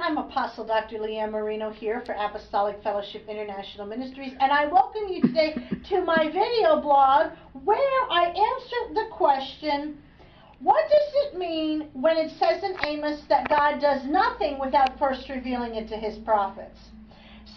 I'm Apostle Dr. Leanne Marino here for Apostolic Fellowship International Ministries, and I welcome you today to my video blog where I answer the question, what does it mean when it says in Amos that God does nothing without first revealing it to his prophets?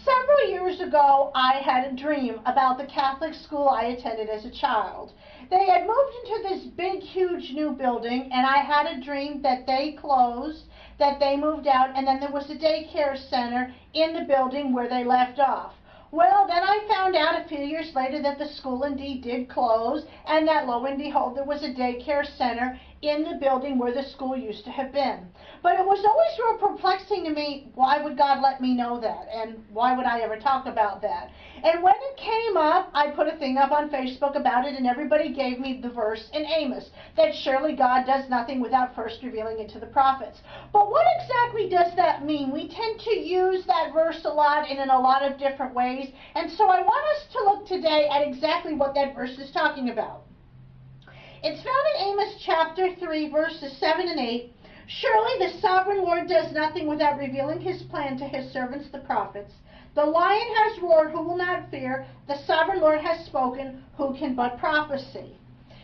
Several years ago, I had a dream about the Catholic school I attended as a child. They had moved into this big, huge new building, and I had a dream that they closed, that they moved out, and then there was a daycare center in the building where they left off. Well, then I found out a few years later that the school indeed did close, and that lo and behold, there was a daycare center in the building where the school used to have been. But it was always real perplexing to me, why would God let me know that? And why would I ever talk about that? And when it came up, I put a thing up on Facebook about it, and everybody gave me the verse in Amos, that surely God does nothing without first revealing it to the prophets. But what exactly does that mean? We tend to use that verse a lot and in a lot of different ways, and so I want us to look today at exactly what that verse is talking about. It's found in Amos chapter 3, verses 7 and 8. Surely the sovereign Lord does nothing without revealing his plan to his servants the prophets. The lion has roared, who will not fear? The sovereign Lord has spoken, who can but prophesy?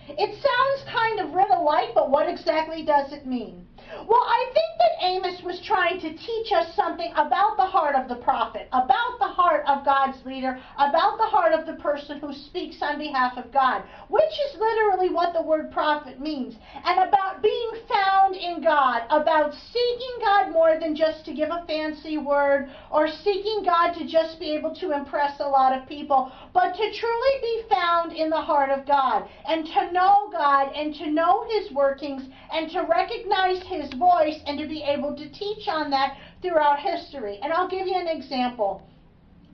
It sounds kind of riddle-like, but what exactly does it mean? Well, I think that Amos was trying to teach us something about the heart of the prophet, about the heart of God's leader, about the heart of the person who speaks on behalf of God, which is literally what the word prophet means, and about being found in God, about seeking God more than just to give a fancy word, or seeking God to just be able to impress a lot of people, but to truly be found in the heart of God, and to know God, and to know his workings, and to recognize his voice, and to be able to teach on that throughout history. And I'll give you an example.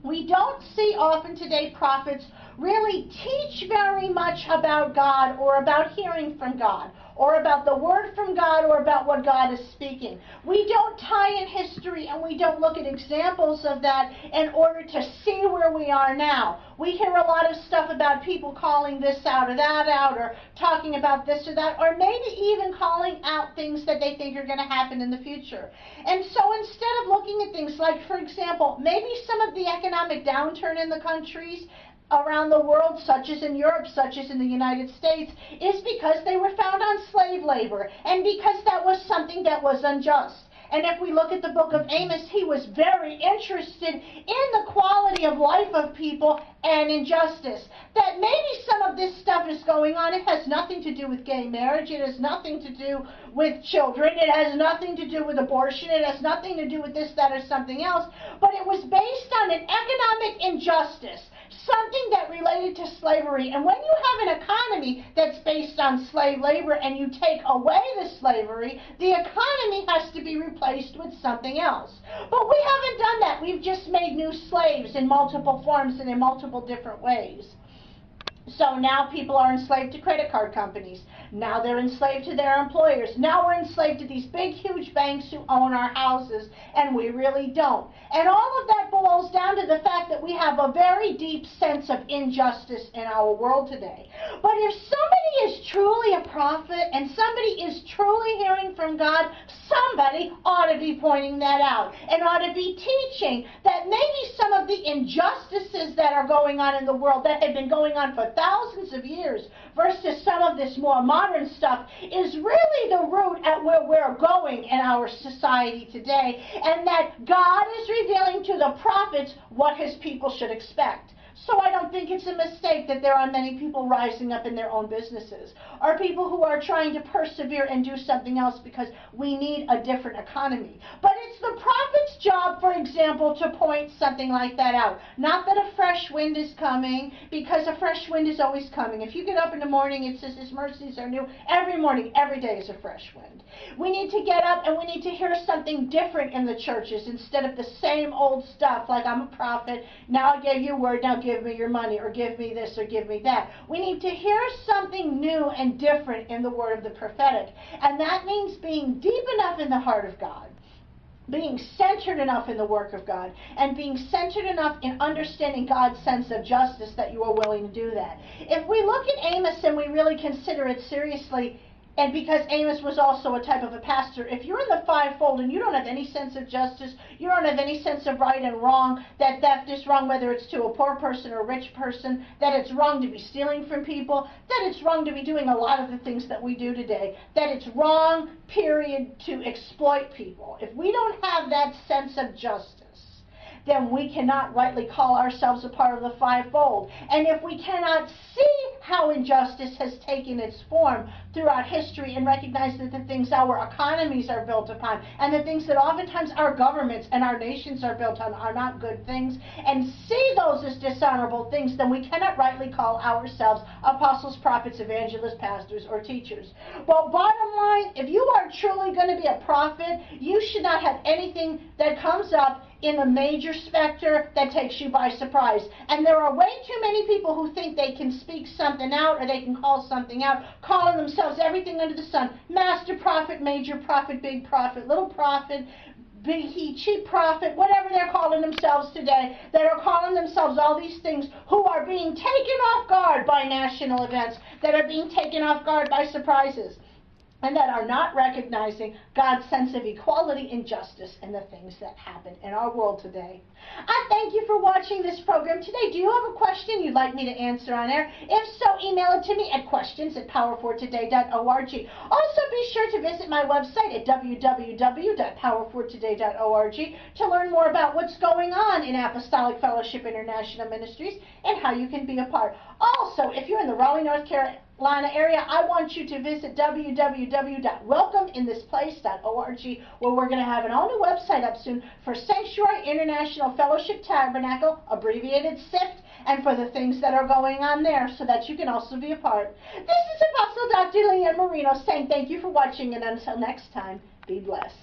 We don't see often today prophets really teach very much about God or about hearing from God or about the word from God or about what God is speaking. We don't tie in history and we don't look at examples of that in order to see where we are now. We hear a lot of stuff about people calling this out or that out, or talking about this or that, or maybe even calling out things that they think are going to happen in the future. And so instead of looking at things like, for example, maybe some of the economic downturn in the countries around the world, such as in Europe, such as in the United States, is because they were found on slave labor, and because that was something that was unjust. And if we look at the book of Amos, he was very interested in the quality of life of people and injustice. That maybe some of this stuff is going on. It has nothing to do with gay marriage. It has nothing to do with children. It has nothing to do with abortion. It has nothing to do with this, that, or something else. But it was based on an economic injustice, something that related to slavery. And when you have an economy that's based on slave labor and you take away the slavery, the economy has to be replaced with something else. But we haven't done that. We've just made new slaves in multiple forms and in multiple different ways. So now people are enslaved to credit card companies. Now they're enslaved to their employers. Now we're enslaved to these big, huge banks who own our houses, and we really don't. And all of that boils down to the fact that we have a very deep sense of injustice in our world today. But if somebody is truly a prophet and somebody is truly hearing from God, somebody ought to be pointing that out and ought to be teaching that maybe some of the injustices that are going on in the world, that have been going on for thousands of years, versus some of this more modern stuff, is really the root at where we're going in our society today, and that God is revealing to the prophets what his people should expect. So I don't think it's a mistake that there are many people rising up in their own businesses, or people who are trying to persevere and do something else because we need a different economy. But it's the prophet's job, for example, to point something like that out. Not that a fresh wind is coming, because a fresh wind is always coming. If you get up in the morning, it says his mercies are new. Every morning, every day is a fresh wind. We need to get up and we need to hear something different in the churches instead of the same old stuff, like I'm a prophet, now I gave you a word, now give me your money, or give me this, or give me that. We need to hear something new and different in the word of the prophetic. And that means being deep enough in the heart of God, being centered enough in the work of God, and being centered enough in understanding God's sense of justice that you are willing to do that. If we look at Amos and we really consider it seriously, And because Amos was also a type of a pastor, if you're in the fivefold and you don't have any sense of justice, you don't have any sense of right and wrong, that theft is wrong whether it's to a poor person or a rich person, that it's wrong to be stealing from people, that it's wrong to be doing a lot of the things that we do today, that it's wrong, period, to exploit people. If we don't have that sense of justice, then we cannot rightly call ourselves a part of the fivefold. And if we cannot see how injustice has taken its form throughout history and recognize that the things our economies are built upon and the things that oftentimes our governments and our nations are built on are not good things, and see those as dishonorable things, then we cannot rightly call ourselves apostles, prophets, evangelists, pastors, or teachers. But bottom line, if you are truly going to be a prophet, you should not have anything that comes up in the major specter that takes you by surprise. And there are way too many people who think they can speak something out or they can call something out, calling themselves everything under the sun. Master prophet, major prophet, big prophet, little prophet, big he, cheap prophet, whatever they're calling themselves today, that are calling themselves all these things, who are being taken off guard by national events, that are being taken off guard by surprises, and that are not recognizing God's sense of equality and justice in the things that happen in our world today. I thank you for watching this program today. Do you have a question you'd like me to answer on air? If so, email it to me at questions@powerfortoday.org. Also, be sure to visit my website at www.powerfortoday.org to learn more about what's going on in Apostolic Fellowship International Ministries and how you can be a part. Also, if you're in the Raleigh, North Carolina area, I want you to visit www.welcomeinthisplace.org, where we're going to have an all-new website up soon for Sanctuary International Fellowship Tabernacle, abbreviated SIFT, and for the things that are going on there, so that you can also be a part. This is Apostle Dr. Leanne Marino saying thank you for watching, and until next time, be blessed.